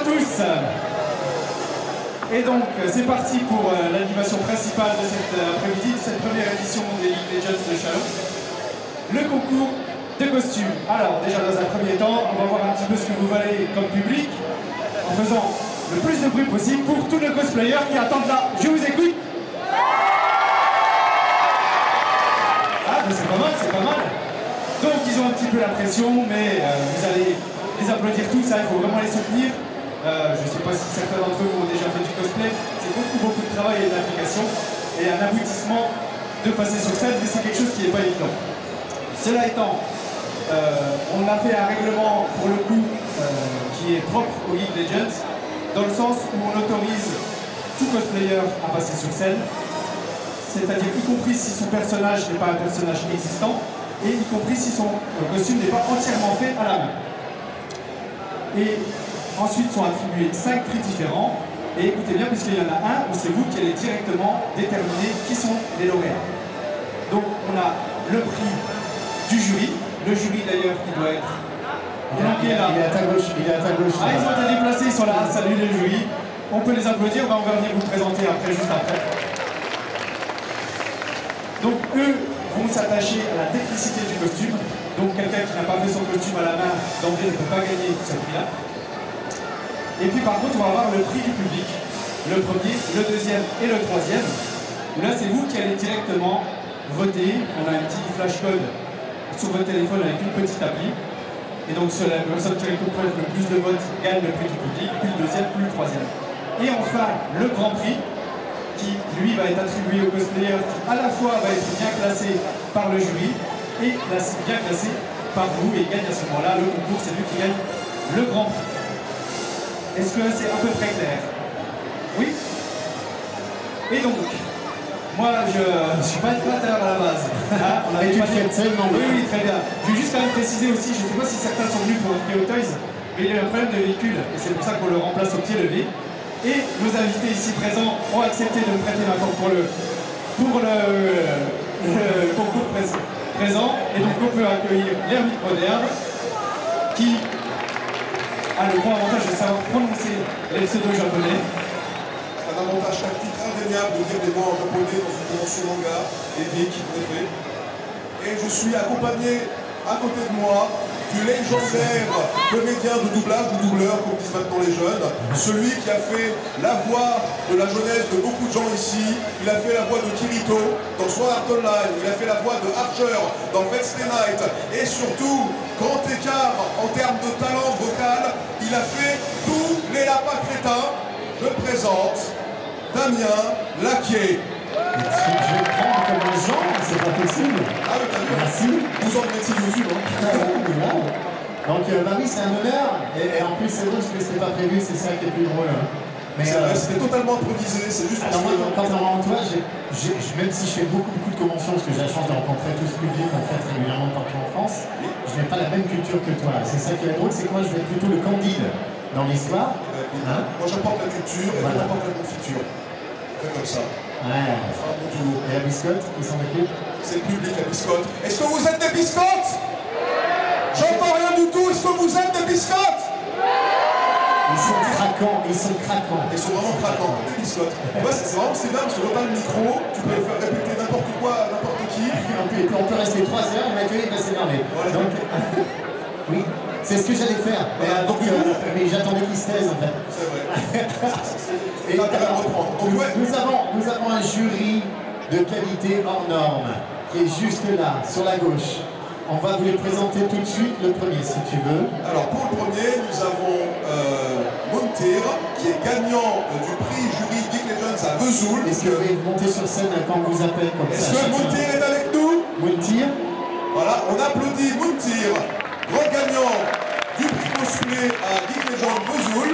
à tous. Et donc, c'est parti pour l'animation principale de cet après-midi, de cette première édition des League Legends de Chalon. Le concours de costumes. Alors, déjà dans un premier temps, on va voir un petit peu ce que vous valez comme public, en faisant le plus de bruit possible pour tous nos cosplayers qui attendent là. Je vous écoute. Ah, mais c'est pas mal, c'est pas mal. Donc, ils ont un petit peu la pression, mais vous allez les applaudir tous, ça, il faut vraiment les soutenir. Je ne sais pas si certains d'entre vous ont déjà fait du cosplay, c'est beaucoup de travail et d'application et un aboutissement de passer sur scène, mais c'est quelque chose qui n'est pas évident. Cela étant, on a fait un règlement pour le coup qui est propre au League Legends, dans le sens où on autorise tout cosplayer à passer sur scène, c'est-à-dire y compris si son personnage n'est pas un personnage existant et y compris si son costume n'est pas entièrement fait à la main. Et ensuite sont attribués 5 prix différents. Et écoutez bien, puisqu'il y en a un où c'est vous qui allez directement déterminer qui sont les lauréats. Donc on a le prix du jury. Le jury d'ailleurs qui doit être... Il est à ta gauche, il est à ta gauche. Ah, ils ont été déplacés, ils sont là. Salut les jurys. On peut les applaudir, on va venir vous présenter après, juste après. Donc eux vont s'attacher à la technicité du costume. Donc quelqu'un qui n'a pas fait son costume à la main d'emblée ne peut pas gagner ce prix-là. Et puis par contre, on va avoir le prix du public. Le premier, le deuxième et le troisième. Là, c'est vous qui allez directement voter. On a un petit flash code sur votre téléphone avec une petite appli. Et donc, la personne qui récompense le plus de votes gagne le prix du public, puis le deuxième, puis le troisième. Et enfin, le grand prix, qui lui va être attribué au cosplayer, qui à la fois va être bien classé par le jury et bien classé par vous, et gagne à ce moment-là le concours, c'est lui qui gagne le grand prix. Est-ce que c'est à peu près clair? Oui? Et donc, moi je ne suis pas équateur à la base. Hein, on avait pas dit... Oui, très bien. Je vais juste quand même préciser aussi, je ne sais pas si certains sont venus pour Hot Toys, mais il y a un problème de véhicule, et c'est pour ça qu'on le remplace au pied levé. Et nos invités ici présents ont accepté de me prêter ma forme pour le concours présent. Et donc on peut accueillir l'ermite moderne qui a le grand avantage de savoir prononcer les pseudos japonais. C'est un avantage tactique indéniable de dire des mots en japonais dans une convention manga épique, en effet. Et je suis accompagné à côté de moi du légendaire comédien de doublage, ou doubleur, comme disent maintenant les jeunes, celui qui a fait la voix de la jeunesse de beaucoup de gens ici. Il a fait la voix de Kirito dans Sword Art Online, il a fait la voix de Archer dans Fate Stay Night, et surtout, grand écart en termes de talent vocal, il a fait tous les lapins crétins. Je présente Damien Laquier. Je vais prendre comme un genre, c'est pas possible. Ah oui, t'as vu. Merci. 12 ans de métier YouTube, hein. Donc bah oui, c'est un honneur. Et en plus, c'est drôle parce que c'était pas prévu, c'est ça qui est plus drôle. Mais c'était totalement improvisé, c'est juste parce alors moi, que... quand on toi, même si je fais beaucoup de conventions, parce que j'ai la chance de rencontrer tout ce public en fait régulièrement partout en France, je n'ai pas la même culture que toi. C'est ça qui est drôle, c'est que moi je vais être plutôt le Candide dans l'histoire. Hein, moi j'apporte la culture et voilà. Toi j'apporte la confiture. Faites comme ça. Ouais. On fera un bon duo. Et la biscotte, qui s'en occupe? C'est le public, la biscotte. Est-ce que vous êtes des biscottes? J'entends rien du tout. Est-ce que vous êtes des biscottes? Ils sont craquants, ils sont craquants. Ils sont vraiment craquants, des biscottes. Ouais, c'est vraiment c'est bien parce que dans le micro, tu peux faire répéter n'importe quoi à n'importe qui. On peut rester 3 heures et Mathieu il va s'énerver. Voilà. Donc, oui, c'est ce que j'allais faire. Voilà. Mais j'attendais qu'il se taise en fait. C'est vrai. Et nous avons un jury de qualité hors norme qui est juste là, sur la gauche. On va vous les présenter tout de suite, le premier si tu veux. Alors pour le premier, nous avons Montir, qui est gagnant du prix jury Geek Legends à Vesoul. Est-ce que vous pouvez monter sur scène quand on vous appelle comme ça? Est-ce que Montir est avec nous? Montir. Voilà, on applaudit Montir, grand gagnant du prix cosplay à Geek Legends Vesoul,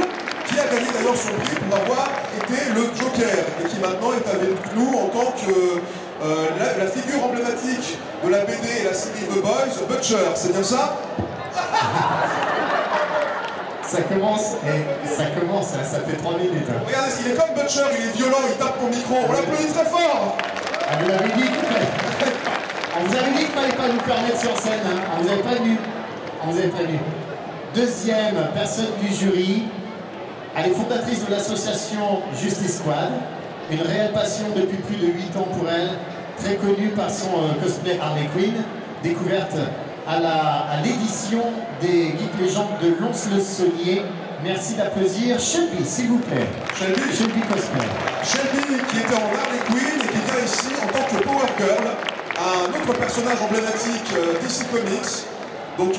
qui a gagné d'ailleurs son prix pour avoir été le Joker, et qui maintenant est avec nous en tant que la figure emblématique de la BD et la série The Boys, Butcher, c'est bien ça? Ça commence, ça fait 3 minutes. Hein. Regardez, il est comme Butcher, il est violent, il tape mon micro, on l'applaudit très fort. On vous avait dit qu'il ne fallait pas nous faire mettre sur scène, hein. On vous avait prévenu. Deuxième personne du jury, Elle est fondatrice de l'association Justice Squad, une réelle passion depuis plus de 8 ans pour elle, très connue par son cosplay Harley Quinn, découverte à l'édition des Geek Légendes de Lons-le-Saunier. Merci d'applaudir Shelby, s'il vous plaît. Shelby Cosplay. Shelby qui était en Harley Quinn et qui vient ici en tant que Power Girl, un autre personnage emblématique DC Comics. Donc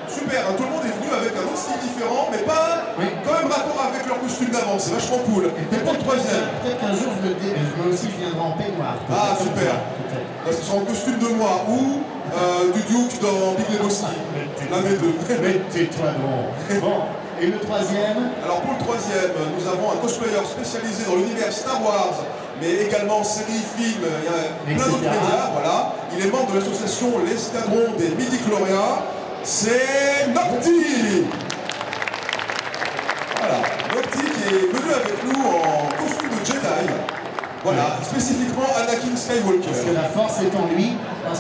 super, hein, tout le monde est venu avec un autre style différent, mais pas quand même rapport avec leur costume d'avant, c'est vachement cool. Et pour le troisième. Peut-être qu'un jour moi aussi je viendrai en peignoir. Ah super. Bah, ce sera en costume de moi ou du Duke dans Big Lebowski. L'un des deux. Mais tais-toi non. Bon. Et le troisième? Alors pour le troisième, nous avons un cosplayer spécialisé dans l'univers Star Wars, mais également séries, films, il y a plein d'autres médias, voilà. Il est membre de l'association L'Escadron des Midi-Chloriens, c'est Nocti. Voilà, Nocti qui est venu avec nous en costume de Jedi. Voilà, spécifiquement Anakin Skywalker. Parce que la force est en lui. Alors,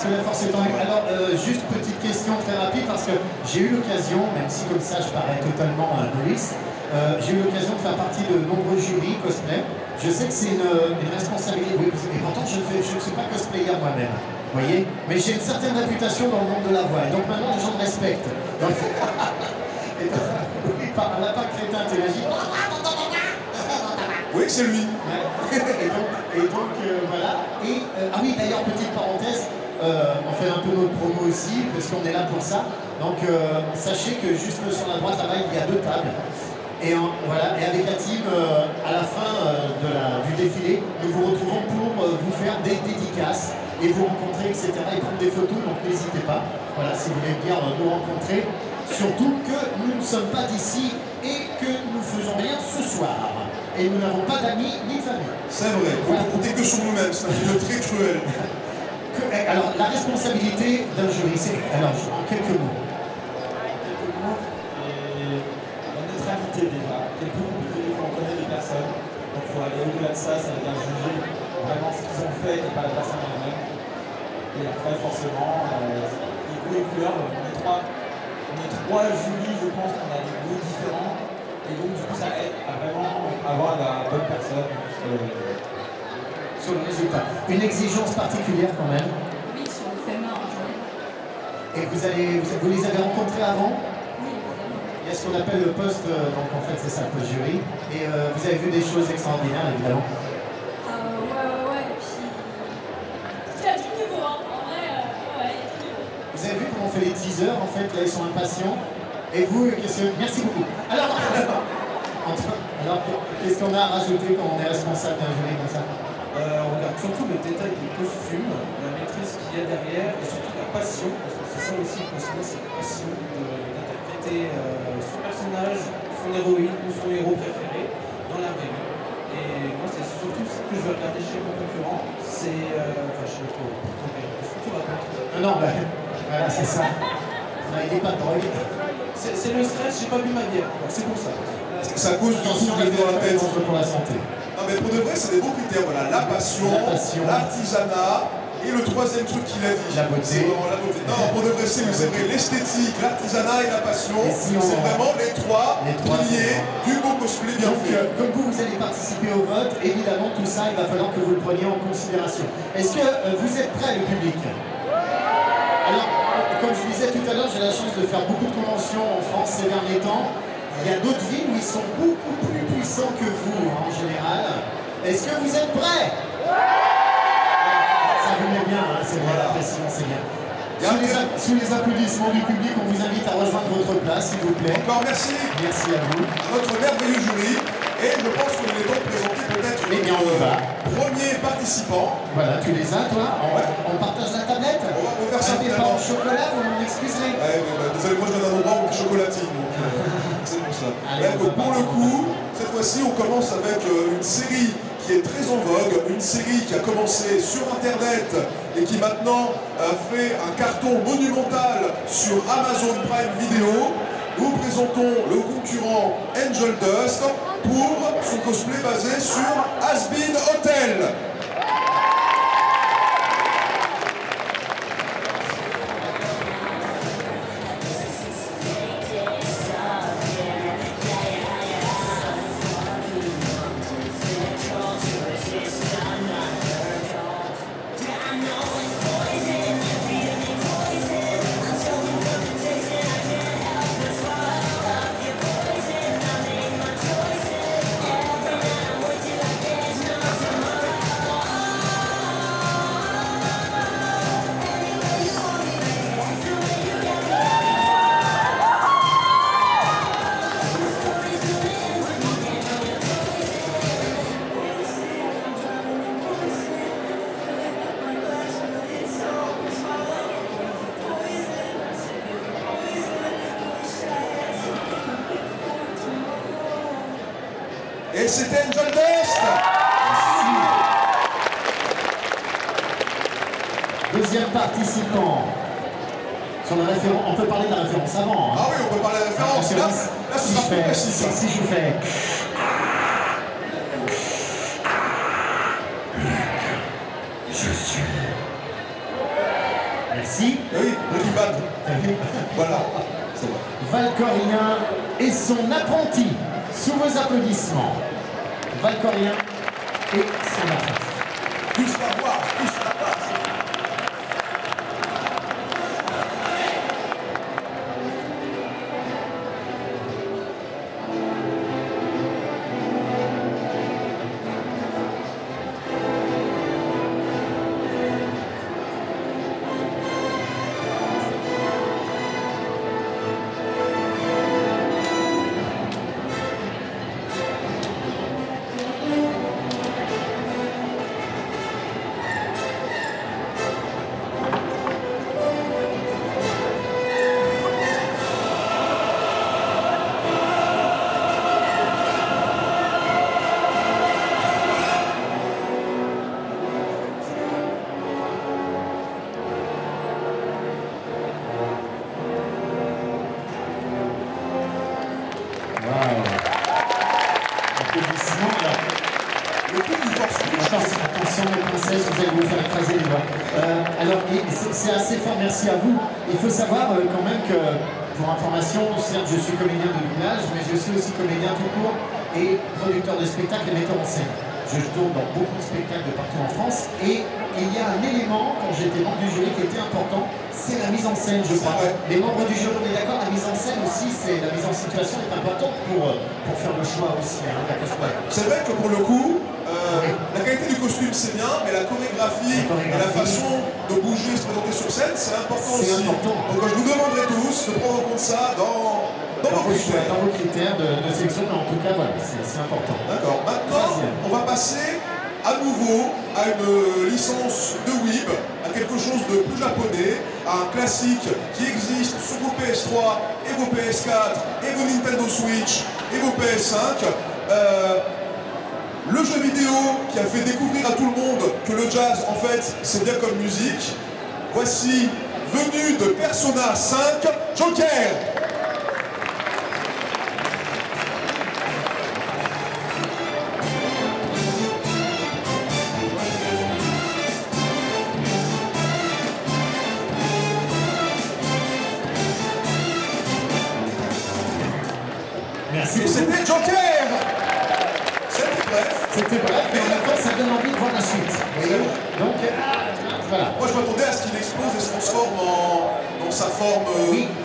juste petite question très rapide, parce que j'ai eu l'occasion, même si comme ça je parais totalement novice, j'ai eu l'occasion de faire partie de nombreux jurys cosplay. Je sais que c'est une responsabilité, oui, et pourtant je ne suis pas cosplayer moi-même, vous voyez, mais j'ai une certaine réputation dans le monde de la voix, et donc maintenant les gens me respectent. Donc, oui, par un lapin crétin, tu imagines. Oui, c'est lui. Et donc voilà. Ah oui, d'ailleurs, petite parenthèse, on fait un peu notre promo aussi, parce qu'on est là pour ça. Donc sachez que juste sur la droite là-bas, il y a 2 tables. Et voilà, et avec la team, à la fin du défilé, nous vous retrouvons pour vous faire des dédicaces et vous rencontrer, etc. et prendre des photos, donc n'hésitez pas. Voilà, si vous voulez bien nous rencontrer. Surtout que nous ne sommes pas d'ici et que nous faisons rien ce soir. Et nous n'avons pas d'amis ni de famille. C'est vrai, on ne compter que sur nous-mêmes, c'est un milieu très cruel. Alors, la responsabilité d'un jury, c'est... Alors, en quelques mots. Et la neutralité déjà. C'est plus compliqué quand on connaît les personnes. Donc il faut aller au-delà de ça, ça veut dire juger vraiment ce qu'ils ont fait et pas la personne elle-même. Et après, forcément, les goûts et couleurs, on est trois jurys, je pense qu'on a des goûts différents. Et donc, du coup, ça aide à vraiment avoir la bonne personne sur le résultat. Une exigence particulière quand même. Oui, sur le fait main en général. Et vous les avez rencontrés avant? Oui, évidemment. Il y a ce qu'on appelle le poste, donc en fait c'est ça, le poste jury. Et vous avez vu des choses extraordinaires évidemment. Ouais. Et puis. Il y a du niveau, hein. En vrai, ouais, il y a du niveau. Vous avez vu comment on fait les teasers en fait, là ils sont impatients. Et vous, merci beaucoup. Alors, qu'est-ce qu'on a à rajouter quand on est responsable d'un jury comme ça? On regarde surtout le détail des costumes, la maîtrise qu'il y a derrière et surtout la passion, parce que c'est ça aussi le cosplay, c'est la passion d'interpréter son personnage, son héroïne ou son héros préféré dans la vraie vie. Et moi, c'est surtout ce que je veux regarder chez mon concurrent, c'est. Enfin, chez le concurrent. Qu'est-ce que tu racontes? Non, voilà, c'est ça. Il n'est pas de drogue. C'est le stress, j'ai pas bu ma bière, c'est pour ça. Ça cause du souffle dans la tête. Pour la santé. Non mais pour de vrai, c'est des beaux critères, voilà, la passion, l'artisanat, et le troisième truc qu'il a dit. La beauté. C'est vraiment la beauté. Non, pour de vrai, c'est vrai, l'esthétique, l'artisanat et la passion, c'est vraiment les trois piliers du beau cosplay bien fait. Comme vous allez participer au vote, évidemment, tout ça, il va falloir que vous le preniez en considération. Est-ce que vous êtes prêts, le public? Alors, comme je disais tout à l'heure, j'ai la chance de faire beaucoup de conventions en France ces derniers temps. Il y a d'autres villes où ils sont beaucoup plus puissants que vous, en général. Est-ce que vous êtes prêts? Ça vous met bien, hein, c'est vrai, la pression, c'est bien. Sous les applaudissements du public, on vous invite à rejoindre votre place, s'il vous plaît. Encore merci. Merci à vous. Notre merveilleux jury. Et je pense qu'il est temps de présenter peut-être notre premier participant. Voilà, tu les as, toi? On partage la tablette? On va faire ça Au finalement. chocolat, vous m'en excuserez? Désolé, moi je donne un endroit où il y a chocolatine, donc c'est pour ça. Pour le coup, cette fois-ci, on commence avec une série qui est très en vogue, une série qui a commencé sur Internet et qui maintenant fait un carton monumental sur Amazon Prime Video. Nous présentons le concurrent Angel Dust pour son cosplay basé sur Has-Been Hotel. Et c'était Angel Dust. Deuxième participant. Sur la référence, on peut parler de la référence avant. Hein. Ah oui, on peut parler de la référence. Là, ce sera plus précis. Si je fais... Je suis... Merci. Oui, Breaking Bad. Voilà. Valcorien et son apprenti. Sous vos applaudissements. Valcorien et son apprenti. Tous la voir, tous la voir. Attention les princesses, vous allez vous faire écraser les doigts. Alors, c'est assez fort, merci à vous. Il faut savoir quand même que, pour information, certes je suis comédien de doublage, mais je suis aussi comédien tout court et producteur de spectacles et metteur en scène. Je tourne dans beaucoup de spectacles de partout en France et il y a un élément, quand j'étais membre du jury, qui était important, c'est la mise en scène, je crois. Les membres du jury, on est d'accord, la mise en scène aussi, la mise en situation est importante pour faire le choix aussi. Hein, c'est vrai que pour le coup, la qualité du costume c'est bien, mais la chorégraphie et la façon de bouger, se présenter sur scène, c'est important aussi. Donc je vous demanderai tous de prendre en compte ça dans vos critères de sélection, mais en tout cas, voilà, c'est important. D'accord. Maintenant, on va passer à nouveau à une licence de Weeb, à quelque chose de plus japonais, à un classique qui existe sur vos PS3 et vos PS4 et vos Nintendo Switch et vos PS5. Le jeu vidéo qui a fait découvrir à tout le monde que le jazz, en fait, c'est bien comme musique. Voici, venu de Persona 5, Joker. Merci. Et c'était Joker. C'était bref, mais en même temps, ça donne envie de voir la suite. Donc, voilà. Moi, je m'attendais à ce qu'il explose et se transforme dans sa forme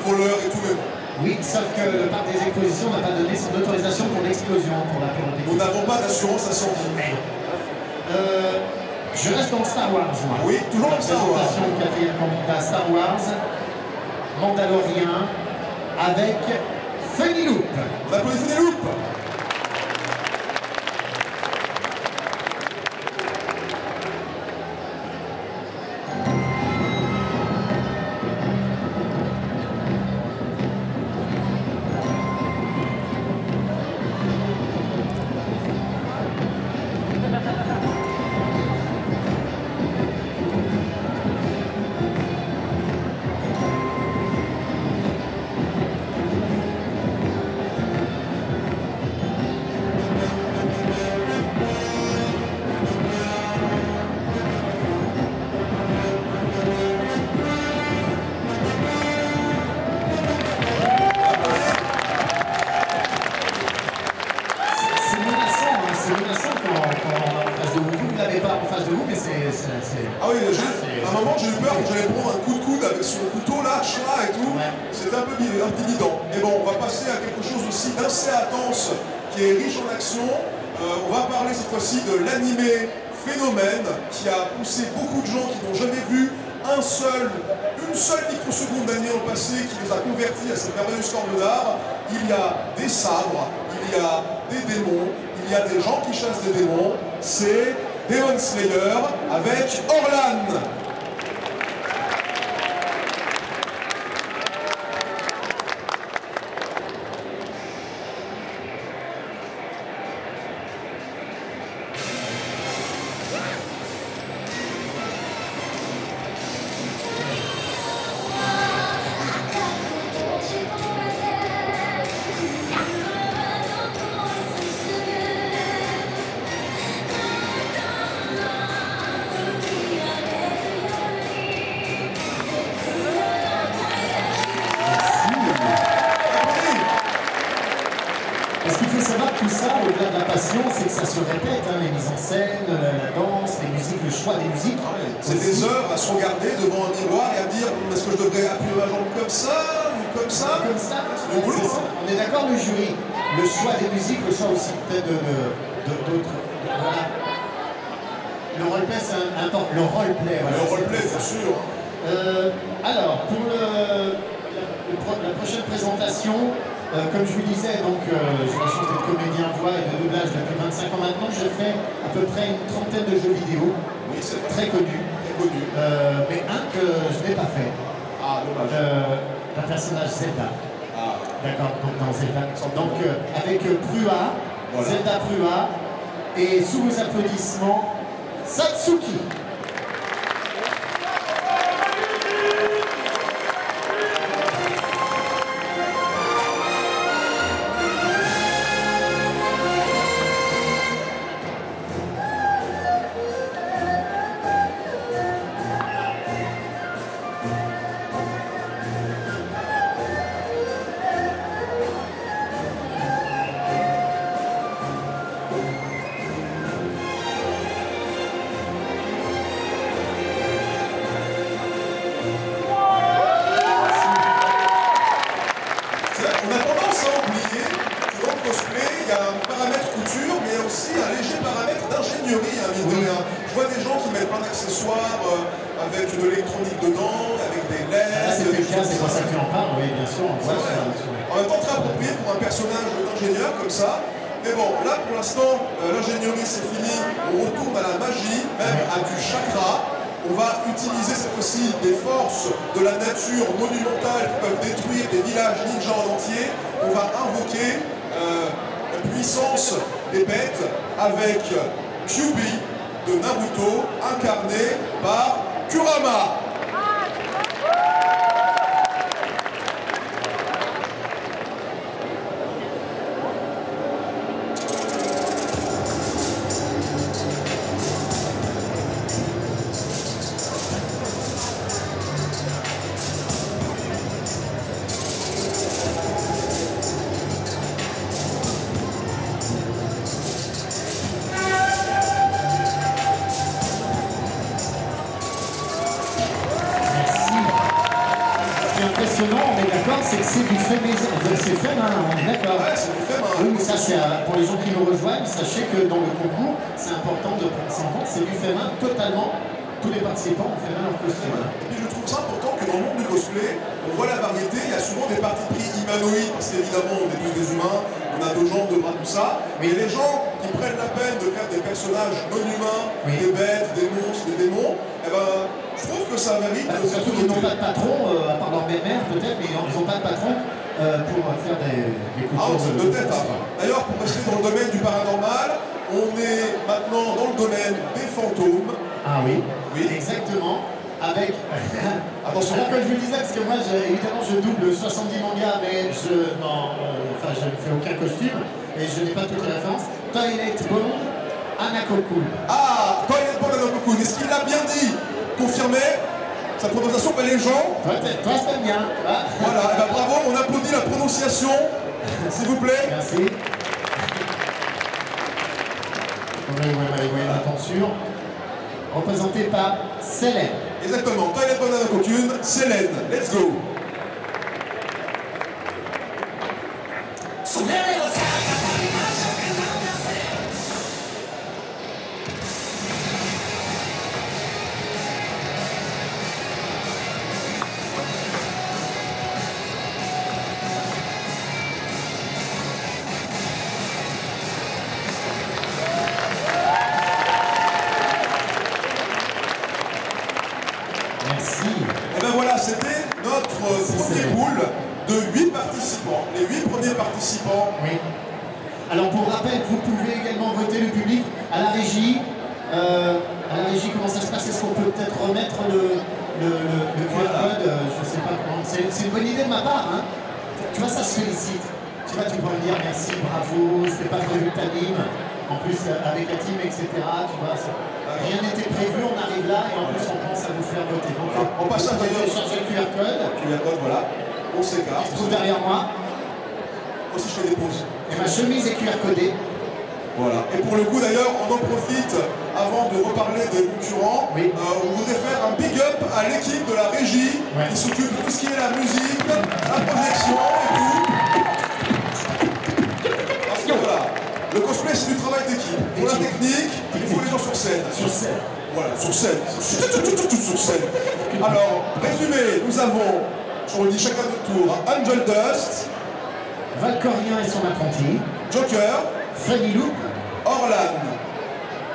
voleur et tout même. Oui, sauf que le parc des expositions n'a pas donné son autorisation pour l'explosion, pour la pyrotechnie. Nous n'avons pas d'assurance incendie. Je reste dans Star Wars, moi. Oui, toujours dans Star Wars. Présentation du quatrième candidat Star Wars, Mandalorian, avec Funny Loop. On applaudit Funny Loop. Ah oui, à un moment j'ai eu peur que j'allais prendre un coup de coude avec son couteau là, et tout. C'était un peu intimidant. Mais bon, on va passer à quelque chose aussi d'assez intense, qui est riche en action. On va parler cette fois-ci de l'animé Phénomène, qui a poussé beaucoup de gens qui n'ont jamais vu une seule microseconde d'animé au passé, qui les a convertis à cette merveilleuse forme d'art. Il y a des sabres, il y a des démons, il y a des gens qui chassent des démons. C'est Demon Slayer avec Orlan. Parce qu'il faut savoir que tout ça, au-delà de la passion, c'est que ça se répète, hein, les mises en scène, la danse, les musiques, le choix des musiques. C'est des heures à se regarder devant un miroir et à dire est-ce que je devrais appuyer ma jambe comme ça ou comme ça? Comme ça, C'est du boulot, ça. hein. On est d'accord, le jury. Le choix des musiques, le choix aussi peut-être d'autres. Voilà. Le roleplay, c'est un temps. Le roleplay, voilà. Le roleplay, c'est sûr. Alors, pour la prochaine présentation, comme je vous disais, donc j'ai la chance d'être comédien voix et de doublage depuis 25 ans maintenant. J'ai fait à peu près une trentaine de jeux vidéo, Oui, c'est très connus, très connu. mais un que je n'ai pas fait. Ah, dommage. Un personnage Zelda. Ah. D'accord, donc dans Zelda. Donc avec Prua, Voilà. Zelda Prua, et sous vos applaudissements, Satsuki. On a tendance à oublier que dans le cosplay, il y a un paramètre couture, mais il y a aussi un léger paramètre d'ingénierie, hein, mine de rien. Je vois des gens qui mettent plein d'accessoires avec de l'électronique dedans, avec des LED. C'était le cas, c'est pour ça que tu en parles, oui, bien sûr. On voit C'est vrai. sur- En même temps, très approprié pour un personnage d'ingénieur comme ça. Mais bon, là pour l'instant, l'ingénierie c'est fini. On retourne à la magie, même à du chakra. On va utiliser cette fois-ci des forces de la nature monumentale qui peuvent détruire des villages ninja en entier. On va invoquer la puissance des bêtes avec Kyuubi de Naruto, incarné par Kurama. Impressionnant, on est d'accord, c'est que c'est du fait maison, c'est fait main, on est d'accord. Ouais, c'est du fait main. Oui, mais ça c'est pour les gens qui nous rejoignent, sachez que dans le concours, c'est important de prendre ça en compte, c'est du fait main totalement. Tous les participants ont fait main leur costume. Et puis je trouve ça important que dans le monde du cosplay, on voit la variété, il y a souvent des parties pris humanoïdes, parce qu'évidemment on est tous des humains, on a deux jambes, deux bras, tout ça, mais les gens qui prennent la peine de faire des personnages non humains, Oui. des bêtes, des monstres, des démons, eh ben, je trouve que ça mérite Surtout qu'ils n'ont pas de patron, à part leur belle-mère peut-être, mais ils n'ont pas de patron pour faire des Ah, coutures on se de tête. Hein. D'ailleurs, pour rester dans le domaine du paranormal, on est maintenant dans le domaine des fantômes. Ah oui, Oui. exactement. Avec. Attention. Alors, comme je vous le disais, parce que moi, évidemment, je double 70 mangas, mais je ne fais aucun costume et je n'ai pas toutes les références. Toilet Bond, Anakoku. Ah, Toilet Bond Anakoku, est-ce qu'il l'a bien dit? Confirmé? Sa prononciation, ben les gens. Toi, t'aimes bien. Ah. Voilà, eh ben, bravo, on applaudit la prononciation, s'il vous plaît. Merci. Oui, attention. Représenté par Célène. Exactement, Toilet Bond Anakoku, Célène, let's go. Merci. Et ben voilà, c'était notre premier pool de 8 participants. Les 8 premiers participants. Oui. Alors pour rappel, vous pouvez également voter le public à la régie. Comment ça se passe? Est-ce qu'on peut peut-être remettre le QR code? Je ne sais pas comment. C'est une bonne idée de ma part. Hein. Tu vois, ça se félicite. Tu vois, tu pourrais me dire merci, bravo, c'était pas prévu que t'animes. En plus, avec la team, etc. Tu vois, rien n'était prévu, on arrive là et en plus on pense à vous faire voter. Donc, On passe à d'ailleurs. télécharger le QR code. QR code, voilà. On s'écarte. Il se trouve derrière moi. Moi aussi, je fais des pauses. Et ma chemise est QR codée. Voilà. Et pour le coup d'ailleurs, on en profite avant de reparler des concurrents. Oui. On voudrait faire un big up à l'équipe de la régie qui s'occupe de tout ce qui est la musique, la projection et tout. Parce que voilà, le cosplay c'est du travail d'équipe. Pour la technique, il faut les gens sur scène. Sur scène. Voilà, sur scène. Sur scène. Alors, résumé, nous avons, on le dit chacun notre tour, Angel Dust, Valcorien et son apprenti. Joker, Fanny Loop. Orlan,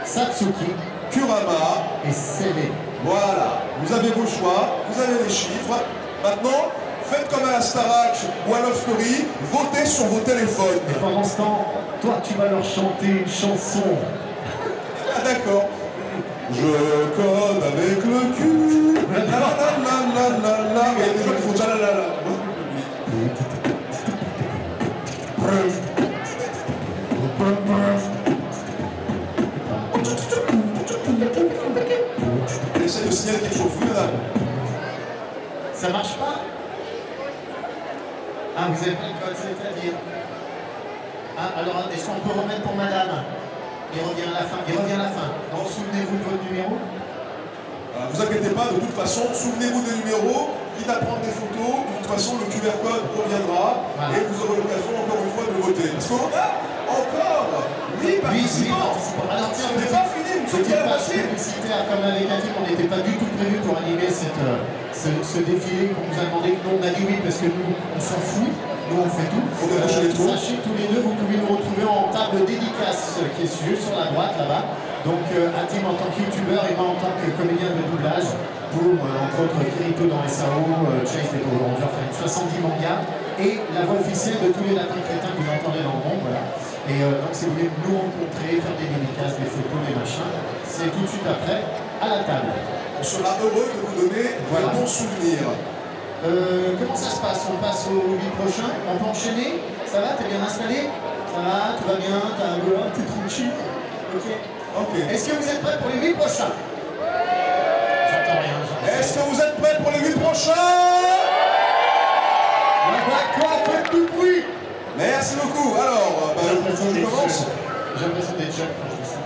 Satsuki. Kurama. Et Célé. Voilà, vous avez vos choix, vous avez les chiffres. Maintenant, faites comme à la Starac ou à Love Story, votez sur vos téléphones. Et pendant ce temps, toi, tu vas leur chanter une chanson. Ah d'accord. Je code avec le cul. La la la la la la. Il y a des gens qui font déjà la la la. Essaye de signaler quelque chose, oui madame. Ça marche pas? Ah, vous avez pas le code, c'est-à-dire? Ah, alors, est-ce qu'on peut remettre pour madame? Il revient à la fin, il revient à la fin. Donc, souvenez-vous de votre numéro? Vous inquiétez pas, de toute façon, souvenez-vous des numéros, quitte à prendre des photos, de toute façon, le QR code reviendra et vous aurez l'occasion encore une fois de voter. Parce qu'on a encore 8 participants. Alors, tiens, on n'est pas fini, nous sommes bien passés. Publicitaire, comme avec Atim, on n'était pas du tout prévu pour animer ce défilé qu'on nous a demandé. Nous, on a dit oui parce que nous, on s'en fout. Nous, on fait tout. Sachez que tous les deux, vous pouvez nous retrouver en table dédicace qui est juste sur la droite là-bas. Donc, Atim en tant que youtubeur et moi en tant que comédien de doublage pour, entre autres, Kirito dans SAO, Chase des Power Rangers, enfin 70 mangas et la voix officielle de tous les lapins crétins que vous entendez dans le monde. Voilà. Et donc, si vous voulez nous rencontrer, faire des dédicaces, des photos, des machins, c'est tout de suite après à la table. On sera heureux de vous donner de bons souvenirs. Comment ça se passe? On passe au 8 prochain? On peut enchaîner? Ça va? T'es bien installé? Ça va? Tout va bien? T'es tranquille? Ok. Est-ce que vous êtes prêts pour les 8 prochains? J'entends rien. Est-ce que vous êtes prêts pour les 8 prochains? Quoi? Faites tout le bruit! Merci beaucoup. Alors, je commence. J'ai l'impression d'être jeune quand je dis ça.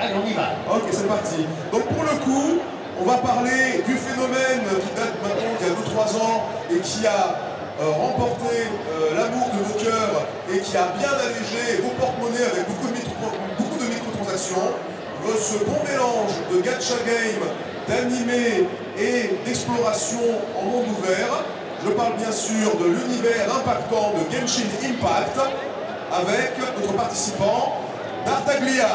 Allez, on y va. Ok, c'est parti. Donc pour le coup, on va parler du phénomène qui date maintenant d'il y a 2-3 ans et qui a remporté l'amour de vos cœurs et qui a bien allégé vos porte-monnaies avec beaucoup de microtransactions. Ce bon mélange de gacha game, d'animé et d'exploration en monde ouvert. Je parle bien sûr de l'univers impactant de Genshin Impact avec notre participant Dartaglia.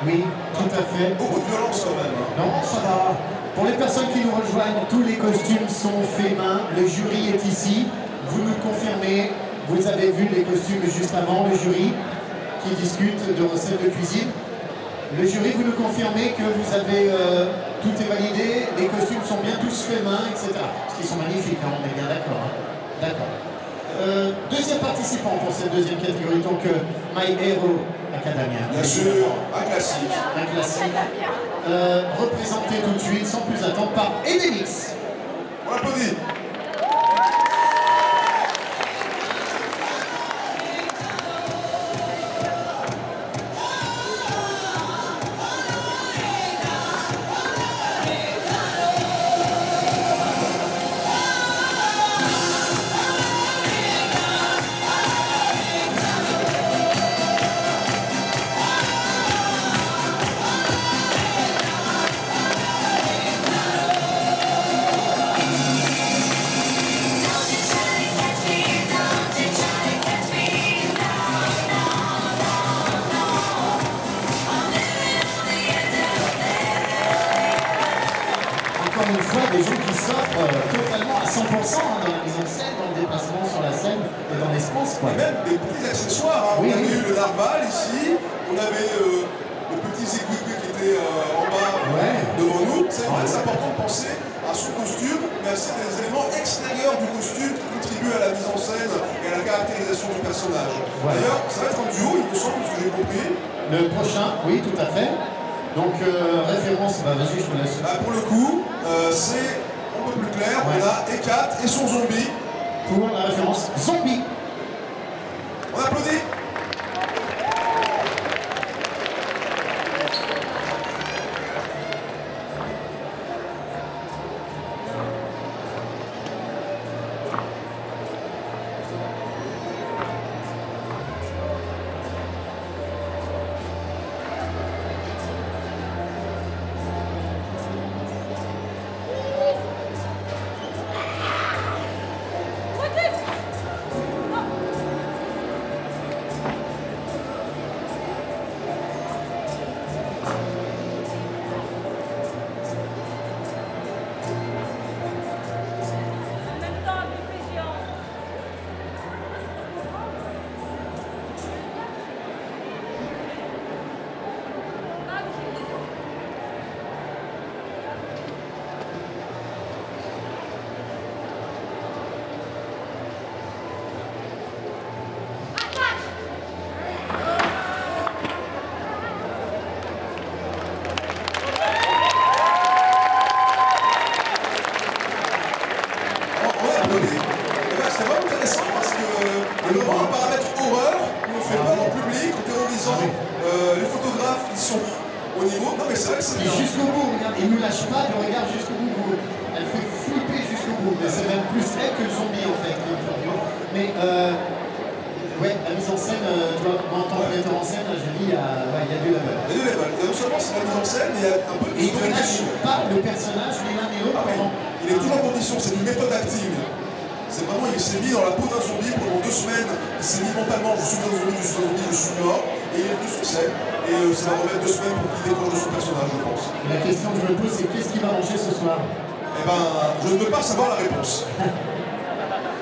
Oui, tout à fait. Beaucoup de violence quand même. Hein. Non, ça va. Pour les personnes qui nous rejoignent, tous les costumes sont faits main. Le jury est ici. Vous nous confirmez. Vous avez vu les costumes juste avant, le jury qui discute de recettes de cuisine. Le jury, vous nous confirmez que vous avez tout est validé, les costumes sont bien tous faits main, etc. Parce qu'ils sont magnifiques, hein, on est bien d'accord. Hein. D'accord. Deuxième participant pour cette deuxième catégorie, donc My Hero Academia. Bien sûr, un classique. Un classique. Représenté tout de suite, sans plus attendre, par Edemix. On applaudit. encore une fois des gens qui s'offrent totalement à 100% dans la mise en scène, dans le déplacement sur la scène et dans l'espace. Et même des petits accessoires. Hein. Oui, on avait oui. eu le narval ici, on avait le petit zigouigou qui était en bas devant nous. C'est vrai que c'est important de penser à son costume, mais aussi à des éléments extérieurs du costume qui contribuent à la mise en scène et à la caractérisation du personnage. Voilà. D'ailleurs, ça va être un duo, il me semble, ce que j'ai compris. Le prochain, oui, tout à fait. Donc, référence, bah vas-y, je te laisse. Pour le coup, c'est un peu plus clair. Ouais. On a Ekat et son zombie. Pour la référence zombie. On applaudit. C'est vraiment intéressant parce que il y a vraiment un paramètre horreur où on fait peur au public en terrorisant les photographes qui sont au niveau. Non mais c'est vrai que c'est bien. Jusqu'au bout, regarde, il ne lâche pas, il regarde jusqu'au bout. Elle fait flipper jusqu'au bout. Mais c'est même plus elle que le zombie en fait. Mais ouais, la mise en scène, tu vois, moi en tant que metteur en scène, je dis, il y a du level. Il y a deux levels. Non seulement c'est la mise en scène, mais il y a un peu de Et il ne lâche pas le personnage ni l'un ni l'autre. Il est toujours en condition, c'est une méthode active. C'est vraiment, il s'est mis dans la peau d'un zombie pendant 2 semaines. Il s'est mis mentalement, je suis un zombie, je suis un zombie, je suis mort. Et il est venu sur scène. Et ça va remettre 2 semaines pour qu'il décroche de son personnage, je pense. La question que je me pose, c'est qu'est-ce qu'il va manger ce soir? Eh ben, je ne veux pas savoir la réponse.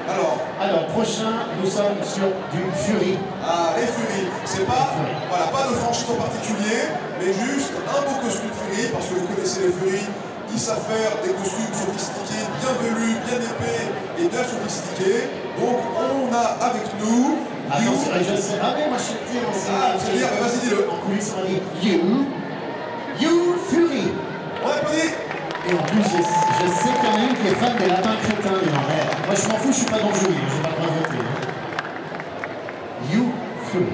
Alors, prochain, nous sommes sur du Fury. Ah, les Fury. C'est pas, voilà, pas de franchise en particulier, mais juste un beau costume Fury, parce que vous connaissez les Fury. Ils savent faire des costumes sophistiqués, bien velus, bien épais et bien sophistiqués. Donc on a avec nous... Attention, je sais. Ah mais moi je sais dire, c'est dire, vas-y dis-le. En coulisses on a dit You Fury. On applaudit. Et en plus je sais qu'il y en a une qui est fan des lapins crétins. Moi je m'en fous, je suis pas dans le jury, je vais pas le droit de voter. You Fury.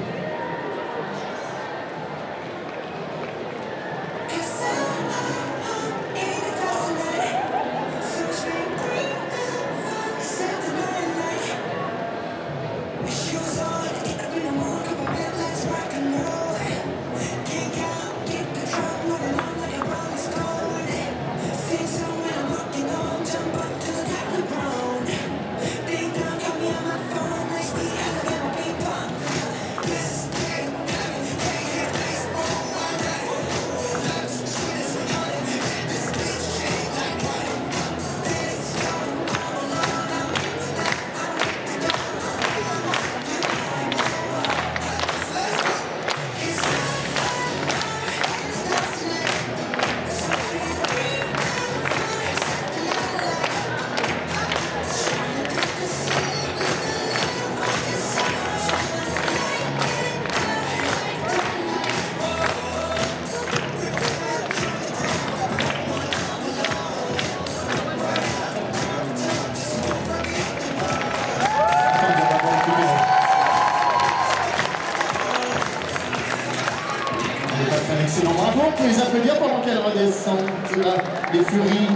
Excellent, bravo, on peut les applaudir pendant qu'elles redescendent là, les Furies.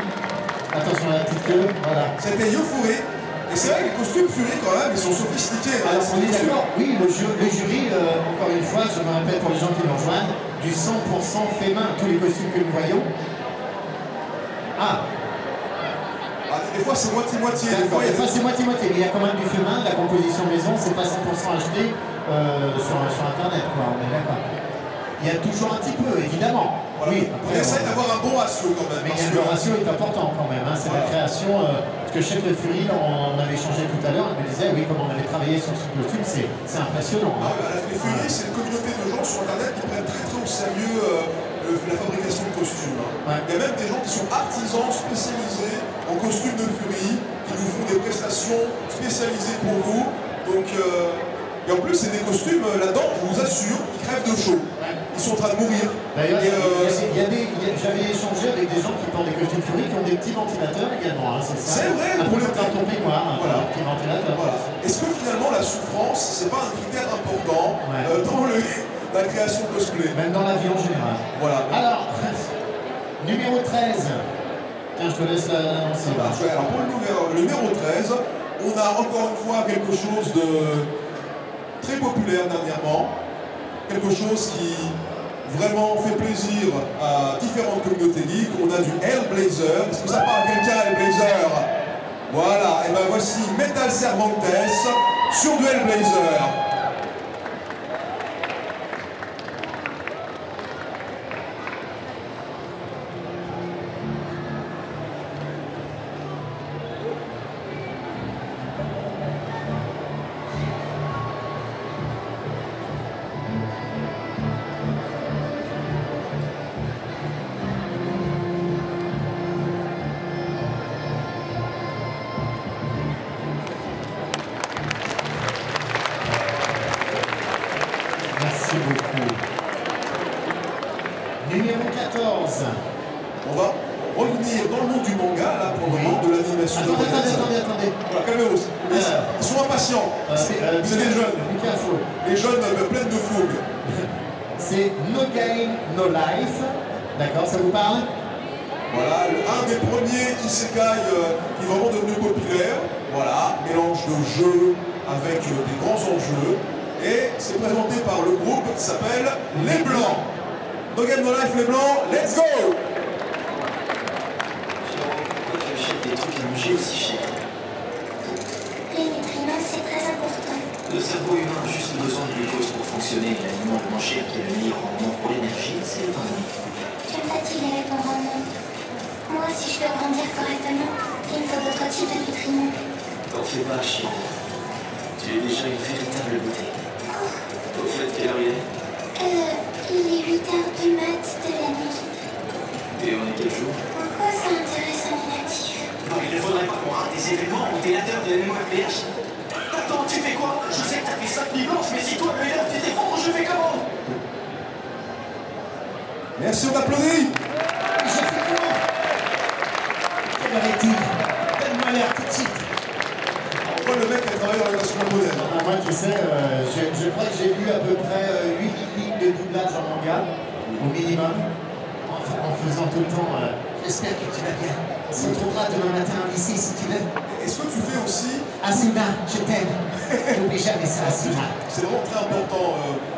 Attention à la petite queue, voilà. C'était You Fury. Et c'est vrai que les costumes Fury quand même, ils sont sophistiqués. Alors on est d'accord, oui, le jury, encore une fois, je me répète pour les gens qui nous rejoignent, du 100% fait main, tous les costumes que nous voyons. Des fois c'est moitié-moitié. Des fois c'est moitié-moitié, mais il y a quand même du fait main, de la composition maison, c'est pas 100% acheté sur internet, quoi, on est d'accord. Il y a toujours un petit peu, évidemment. Voilà. Oui, On essaie d'avoir un bon ratio quand même. Mais parce le que- ratio est important quand même. Hein. C'est la création. Parce que chez le Fury, on avait échangé tout à l'heure. Elle me disait, oui, comme on avait travaillé sur ce costume, c'est impressionnant. Ah, Hein. bah, les Fury, c'est une communauté de gens sur Internet qui prennent très très au sérieux la fabrication de costumes. Hein. Ouais. Il y a même des gens qui sont artisans spécialisés en costumes de Fury, qui nous font des prestations spécialisées pour vous. Donc, et en plus, c'est des costumes, là-dedans, je vous assure, ils crèvent de chaud. Ils sont en train de mourir. D'ailleurs, Et, j'avais échangé avec des gens qui portent des costumes Fury qui ont des petits ventilateurs également. Hein, c'est ça. C'est vrai, Un pour peu le comme ton peignoir, Voilà. un petit ventilateur. Voilà. Est-ce que finalement la souffrance, c'est pas un critère important dans la création de cosplay? Même dans la vie en général. Voilà. Alors, numéro 13. Tiens, je te laisse l'annoncer. Alors pour le numéro 13, on a encore une fois quelque chose de très populaire dernièrement. Quelque chose qui vraiment fait plaisir à différentes communautés geeks. On a du Hellblazer. Est-ce que ça parle à quelqu'un, Hellblazer? Voilà, et ben voici Metal Cervantes sur du Hellblazer. Merci beaucoup. Numéro 14. On va revenir dans le monde du manga, là, pour le moment, de l'animation. Attendez. Voilà, calmez-vous. Ils sont impatients. C'est des jeunes. Les jeunes pleines de fougue. C'est No Game, No Life. D'accord, ça vous parle? Voilà, un des premiers isekai qui est vraiment devenu populaire. Voilà, mélange de jeux avec des grands enjeux. Et c'est présenté par le groupe qui s'appelle Les Blancs. No Game, No Life, Les Blancs, let's go! Pourquoi tu achètes des trucs à manger aussi cher? Les nutriments, c'est très important. Le cerveau humain a juste besoin de glucose pour fonctionner. L'aliment le moins cher qui a le meilleur rendement pour l'énergie, c'est le pain. Tu me fatigues avec ton rendement. Moi, si je veux grandir correctement, il me faut d'autres types de nutriments. T'en fais pas, Chiro. Tu es déjà une véritable beauté. Au fait, quelle heure il est? Il est 8h du mat de la nuit. Et on est quel jour? En quoi ça intéresse un inactif? Non, il ne faudrait pas qu'on rate des événements au théâtre de MMORPH. Attends, tu fais quoi? Je sais que t'as fait 5 nuits blanches, mais si toi, le meilleur, tu t'effondres, je fais comment? Merci, on applaudit! Je fais comment? Quelle heure est-il? Donne-moi l'heure tout de suite. On voit le mec qui a travaillé dans la version japonaise. Ah, moi, tu sais, je crois que j'ai lu à peu près 8 lignes de doublage en manga, au minimum, en faisant tout le temps. J'espère que tu vas bien. On se retrouvera demain matin ici si tu veux. Est-ce que tu fais aussi, Asuna, je t'aime. N'oublie jamais ça, Asuna. c'est vraiment très important,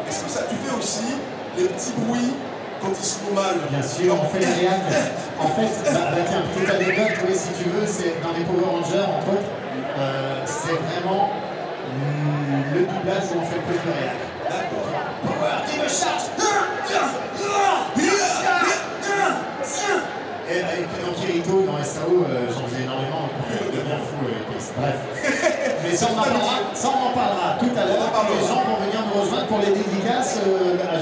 est-ce que ça, tu fais aussi les petits bruits quand ils se font mal? Bien sûr, on fait les réacts. En fait, tiens, petite anecdote, oui, si tu veux, c'est dans les Power Rangers, entre autres, c'est vraiment le doublage où on fait le plus de réacts. D'accord. Power, qui me charge! Et puis dans Kirito, dans SAO, j'en faisais énormément, donc bien fou, bref. Mais ça, on en parlera tout à l'heure. Les gens vont venir nous rejoindre pour les dédicaces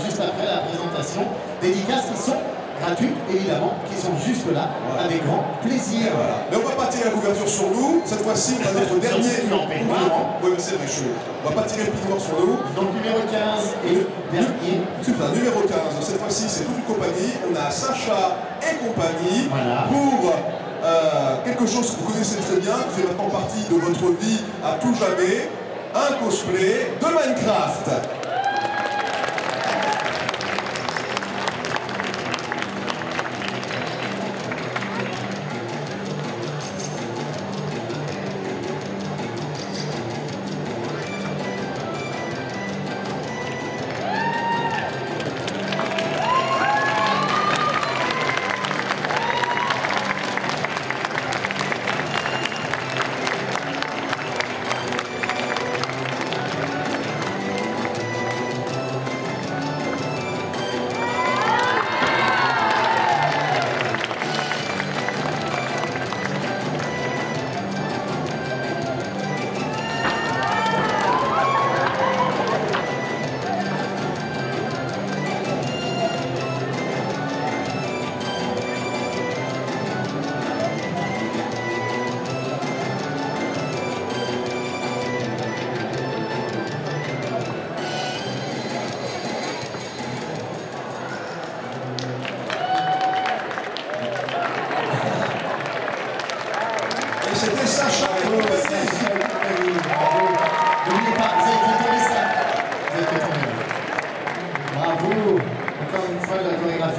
juste après la présentation. Dédicaces qui sont gratuites, évidemment, qui sont juste là, avec grand plaisir. Voilà. Mais on va pas tirer la couverture sur nous. Cette fois-ci, on a notre dernier Surtout en peignoir. concurrent. Oui, mais c'est vrai, chaud. On va pas tirer le peignoir sur nous. Donc numéro 15 et le dernier. C'est ça, numéro 15. Cette fois-ci, c'est toute une compagnie. On a Sacha et compagnie Voilà. pour quelque chose que vous connaissez très bien, qui fait maintenant partie de votre vie à tout jamais, un cosplay de Minecraft.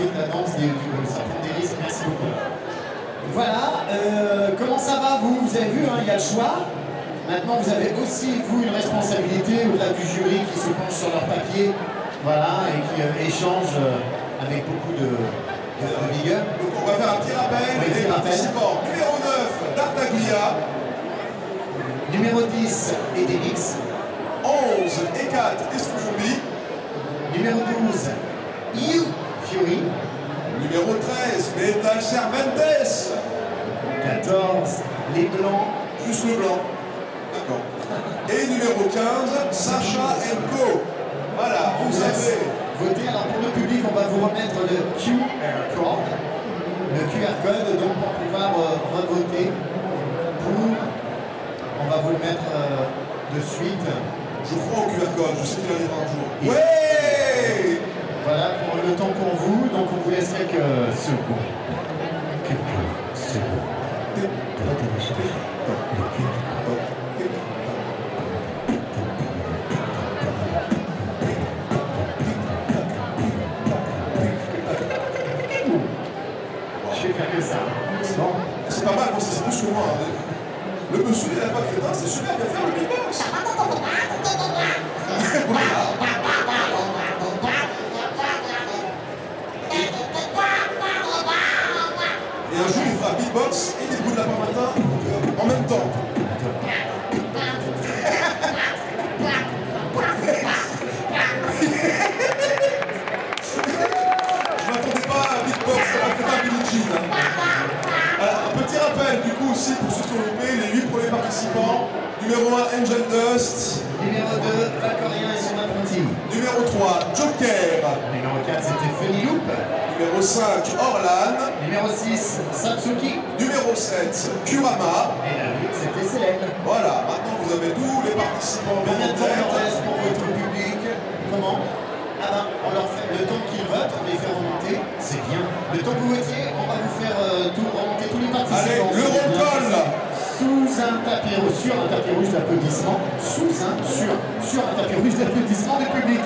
faites la danse du ça prend des risques, merci beaucoup. Voilà, comment ça va vous? Vous avez vu, hein, il y a le choix. Maintenant, vous avez aussi, vous, une responsabilité au-delà du jury qui se penche sur leur papier, voilà, et qui échange avec beaucoup de vigueur. Donc on va faire un petit rappel. Oui, Les participants, numéro 9, D'Artaglia. Numéro 10, Edemix. 11 et 4, Estroujombi. Numéro 12, You Fury. Numéro 13, Metal Cervantes. 14, Les Blancs. Juste le blanc. D'accord. Et numéro 15, Sacha Co. Voilà, vous avez... Votez. Alors pour le public, on va vous remettre le QR code. Le QR code, donc pour pouvoir revoter. On va vous le mettre de suite. Je crois au QR code, je sais qu'il arrivera un jour. Et Ouais. voilà pour le temps pour vous, donc on vous laisse quelques secondes. Quelques secondes. Pour télécharger le QR code. Je vais faire que ça. Bon. C'est pas mal, moi c'est plus que moi. Hein. Le monsieur, il n'a pas de crétin, c'est super bien fait le beatbox. Et un jour, il fera beatbox et des bruits de lapin matin en même temps. Je m'attendais pas à un beatbox, ça va peut-être un Billie Jean. Alors, un petit rappel du coup aussi pour ceux qui ont loupé, les 8 premiers participants. Numéro 1, Angel Dust. Numéro 2, Valcorien et son apprenti. Numéro 3, Joker. Numéro 4, c'était Funny Loop. Numéro 5, Orlan. Numéro 6, Satsuki. Numéro 7, Kurama. Et la 8, c'était Célène. Voilà, maintenant vous avez tous les participants bien Combien en de temps on leur tête. laisse pour voter au public? Comment? Ah ben, on leur fait le temps qu'ils votent, on les fait remonter. C'est bien. Le temps que vous votiez, on va vous faire remonter tous les Allez, participants. le roll call. Sous un tapis rouge, sur un tapis rouge d'applaudissements. Sur un tapis rouge d'applaudissements du public.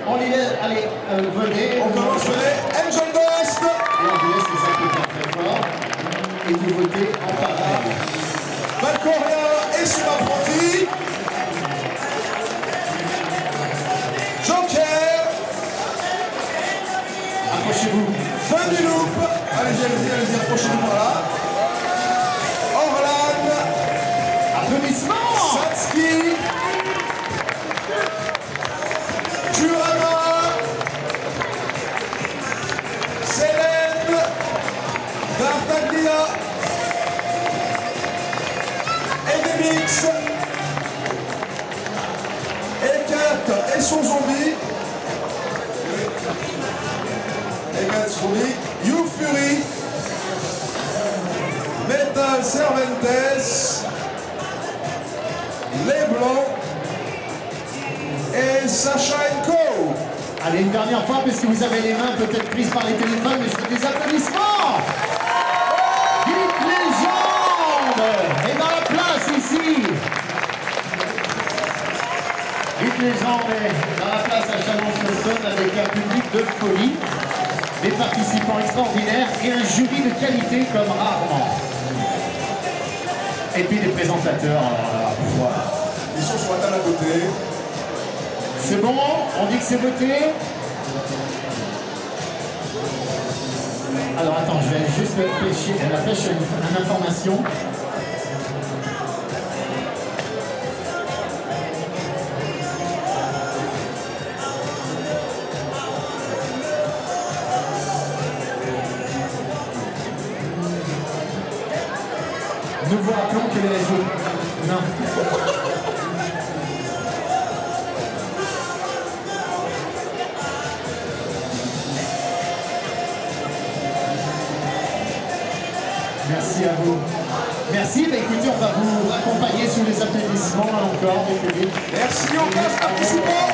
On les laisse, allez, venez. On commence avec Angel Dust. Et on vous laisse les applaudir très fort. Et vous votez en parallèle. Valcorien et son apprenti. Joker. Approchez-vous. Funny Loop. Allez-y, approchez-vous par là. Orlan. Applaudissements. Satsuki. Kurama. Célène. D'Artaglia. Edemix. E4 et son zombie. E4 zombie. You Fury. Metal Cervantes. Les Blancs. Et Sacha Co. Allez, une dernière fois, puisque vous avez les mains peut-être prises par les téléphones, mais je fais des applaudissements. Dites légende. Et dans la place ici. Dites légende est dans la place à Chalon-sur-Saône avec un public de folie, des participants extraordinaires et un jury de qualité comme rarement. Et puis des présentateurs. Voilà. Ils sont sur la table à côté. C'est bon? On dit que c'est voté? Alors attends, je vais juste pêcher la pêche une information. Nous vous rappelons que les réseaux... Non. Merci à vous. Merci, bah écoutez, on va vous accompagner sous les applaudissements encore du public. Merci aux 15 participants.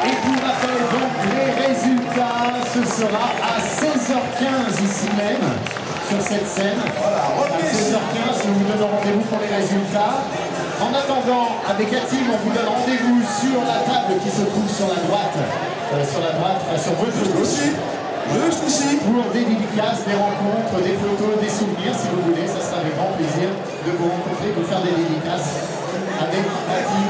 Et pour rappel, donc, les résultats, ce sera à 16h15 ici même, sur cette scène. Voilà, À revenez ici. 16h15, nous vous donnons rendez-vous pour les résultats. En attendant, avec Atim, on vous donne rendez-vous sur la table qui se trouve sur la droite sur la droite, enfin sur votre gauche. Juste ici. Pour des dédicaces, des rencontres, des photos, des souvenirs, si vous voulez. Ça sera avec grand plaisir de vous rencontrer, de vous faire des dédicaces avec la team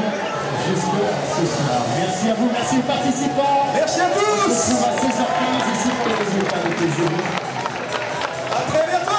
jusque ce soir. Merci à vous, merci aux participants. Merci à tous. On se retrouve à 16h15 ici pour les résultats avec le jury. À très bientôt.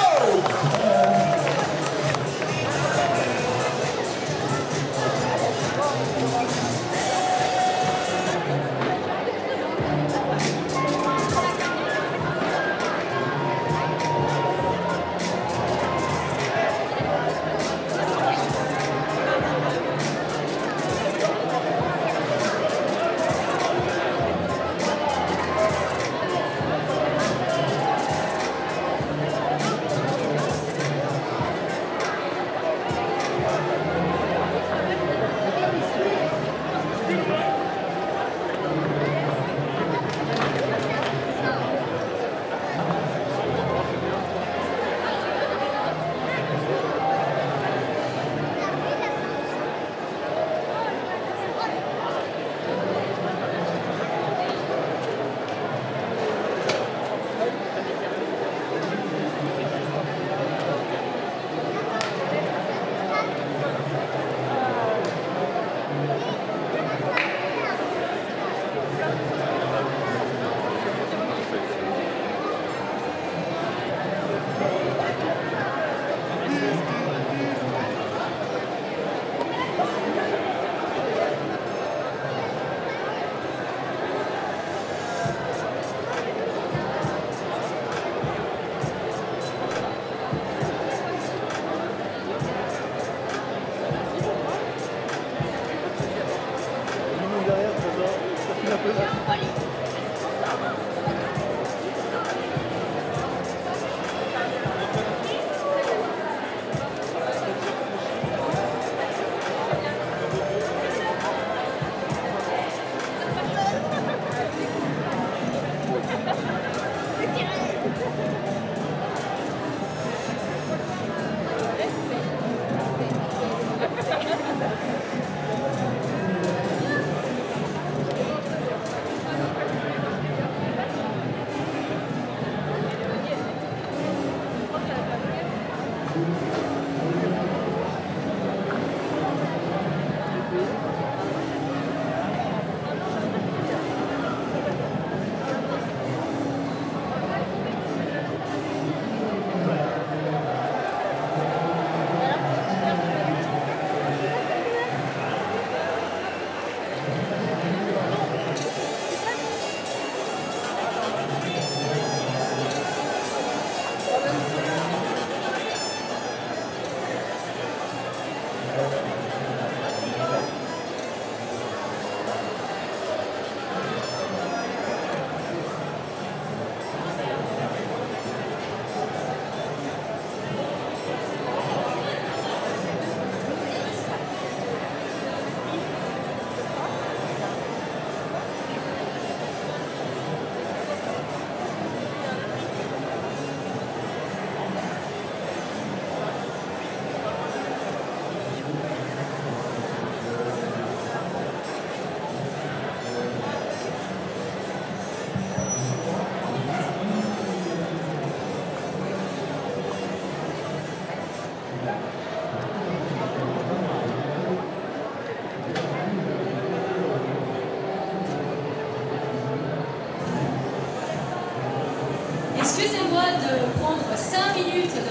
Excusez-moi de prendre 5 minutes de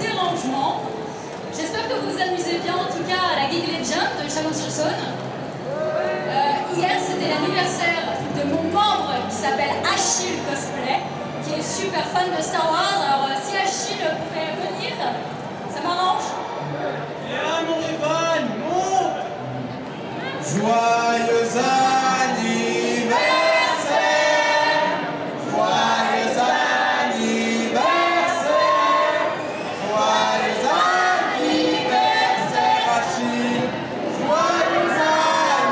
dérangement. J'espère que vous vous amusez bien, en tout cas à la Geek Legend de Chalon-sur-Saône. Hier, c'était l'anniversaire de mon membre qui s'appelle Achille Cosplay, qui est super fan de Star Wars. Alors, si Achille pouvait venir, ça m'arrange. Viens, mon Ivan, monte! Joyeux anniversaire! Joyeux anniversaire! Joyeux anniversaire, Achille! Joyeux anniversaire!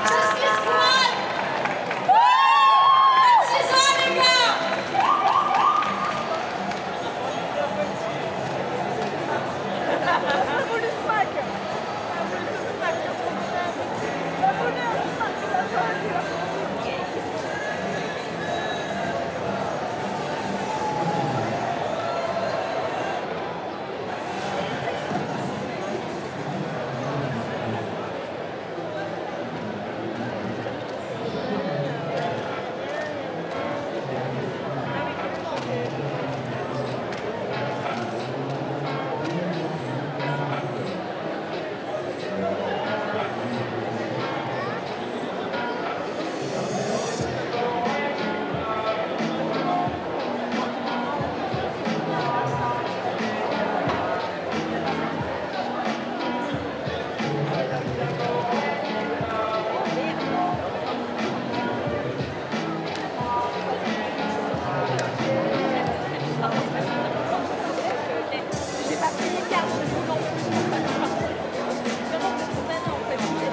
Justice Squad! 26 ans!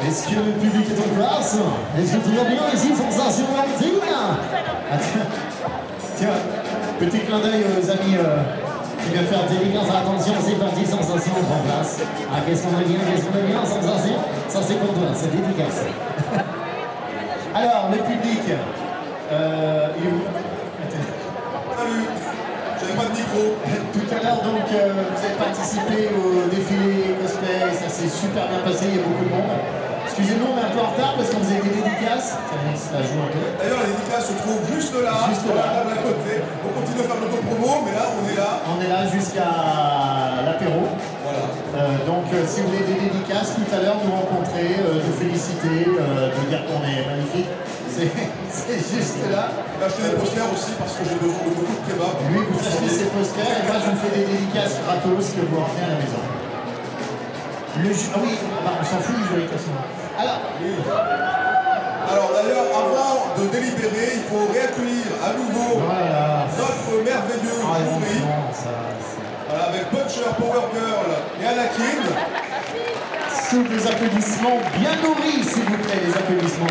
Est-ce que le public est en place? Est-ce que tout va bien ici? Sensation Martine. Tiens, petit clin d'œil aux amis qui viennent faire dédicace. Attention, c'est parti, Sensation en place. Ah, qu'est-ce qu'on a bien, Sensation? Ça c'est pour toi, c'est dédicace. Alors, le public, il est où? Salut, j'avais pas de micro. Tout à l'heure, donc, vous avez participé au défilé cosplay, ça s'est super bien passé, il y a beaucoup de monde. Excusez-nous, on est un peu en retard parce qu'on faisait des dédicaces. Ça joue un peu. D'ailleurs, les dédicaces se trouvent juste là, sur la table à côté. On continue de faire l'autopromo, mais là, on est là. On est là jusqu'à l'apéro. Voilà. Donc, si vous voulez des dédicaces, tout à l'heure, nous rencontrer, de féliciter, de dire qu'on est magnifique. C'est juste là. J'ai acheté des posters aussi parce que j'ai besoin de beaucoup de kebab. Lui, vous achetez ses posters et moi, je vous fais des dédicaces gratos que vous rentrez à la maison. Ah oui, on s'en fout du jury de toute façon. Alors d'ailleurs, avant de délibérer, il faut réaccueillir à nouveau notre merveilleux jury. Voilà, avec Butcher, Power Girl et Anakin. Sous des applaudissements bien nourris, s'il vous plaît, les applaudissements.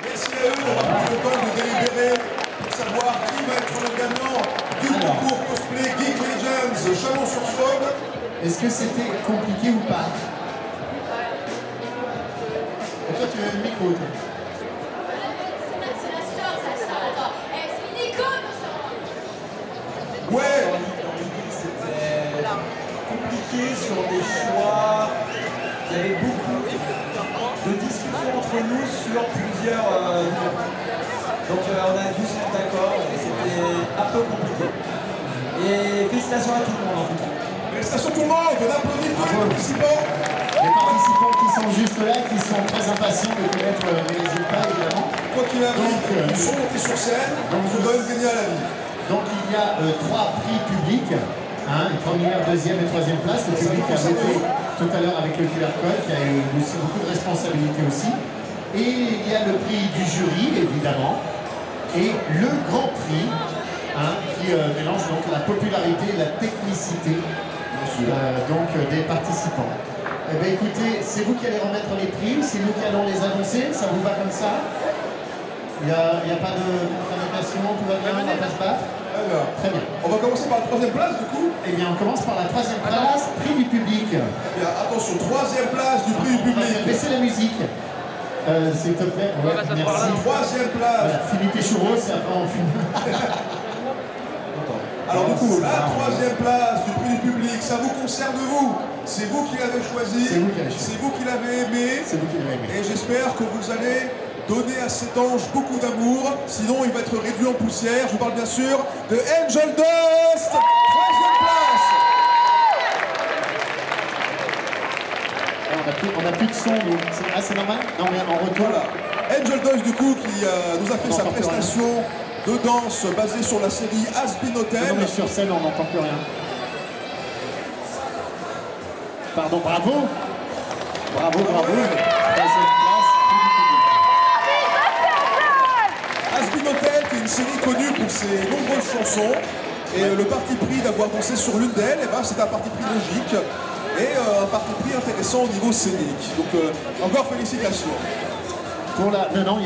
Merci à eux, on aura pris le temps de délibérer pour savoir qui va être le gagnant du concours cosplay Geek Legends Chalon-sur-Saône. Est-ce que c'était compliqué ou pas? Et toi, tu as le micro, toi. C'est la star, attends. C'est une icône, ça. Ouais. C'était compliqué sur des choix. Il y avait beaucoup de discussions entre nous sur plusieurs donc on a dû se mettre d'accord et c'était un peu compliqué. Et félicitations à tout le monde en tout cas. Félicitations tout le monde, on applaudit tous les participants. Les participants qui sont juste là, qui sont très impatients de connaître les résultats, évidemment. Quoi qu'il arrive, ils sont montés sur scène, donc vous devez gagner à la vie. Donc il y a 3 prix publics, première, deuxième et troisième place. Le public a voté tout à l'heure avec le QR code, qui a eu aussi beaucoup de responsabilités aussi. Et il y a le prix du jury, évidemment, et le grand prix, qui mélange donc la popularité et la technicité des participants. Eh bien écoutez, c'est vous qui allez remettre les prix, c'est nous qui allons les annoncer, ça vous va comme ça? Il n'y a pas de contradiction, tout va bien, on va pas se battre? Très bien. On va commencer par la troisième place du coup. Eh bien on commence par la troisième place, prix du public. Eh bien attention, troisième place du prix du public. Baissez la musique. S'il te plaît. Ouais, merci. Troisième place. Voilà, Philippe et Churros, c'est après on filme. Alors du coup, la troisième place du prix du public, ça vous concerne vous. C'est vous qui l'avez choisi. C'est vous qui l'avez choisi. C'est vous qui l'avez aimé. C'est vous qui l'avez aimé. Et j'espère que vous allez donner à cet ange beaucoup d'amour. Sinon, il va être réduit en poussière. Je vous parle bien sûr de Angel Dust. Troisième place. On n'a plus de son, nous. C'est normal? Non, mais en retour. Voilà. Angel Dust, du coup, qui nous a fait sa prestation de danse basée sur la série Has Been Hotel. Non, mais sur scène, on n'entend plus rien. Pardon, bravo. Bravo. Troisième place. Has Been Hotel, qui est une série connue pour ses nombreuses chansons. Et le parti pris d'avoir dansé sur l'une d'elles, c'est un parti pris logique. Et un parti pris intéressant au niveau scénique. Donc encore félicitations. Pour la... Non,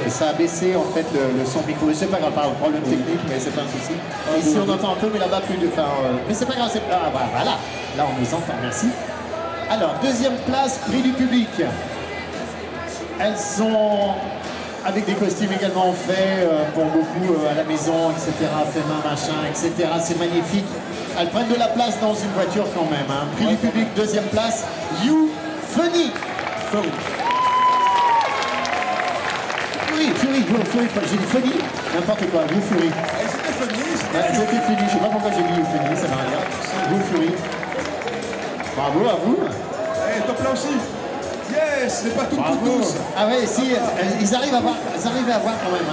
ça a baissé en fait le son micro. C'est pas grave, pas un problème technique, mais c'est pas un souci. Ici on entend un peu, mais là-bas plus de... mais c'est pas grave, voilà. Là on nous entend, merci. Alors, deuxième place, prix du public. Elles sont avec des costumes également faits pour beaucoup à la maison, etc. Fait main, machin, etc. C'est magnifique. Elles prennent de la place dans une voiture quand même. Prix du public, deuxième place, You Funny. Fury, j'ai dit funny, n'importe quoi, You Fury. C'était funny, c'était funny, je sais pas pourquoi j'ai dit You Funny, ça va rien. You Fury. Bravo à vous. Et top là aussi. Yes, c'est pas tout tous. Ah ouais, si, ils arrivent à voir quand même.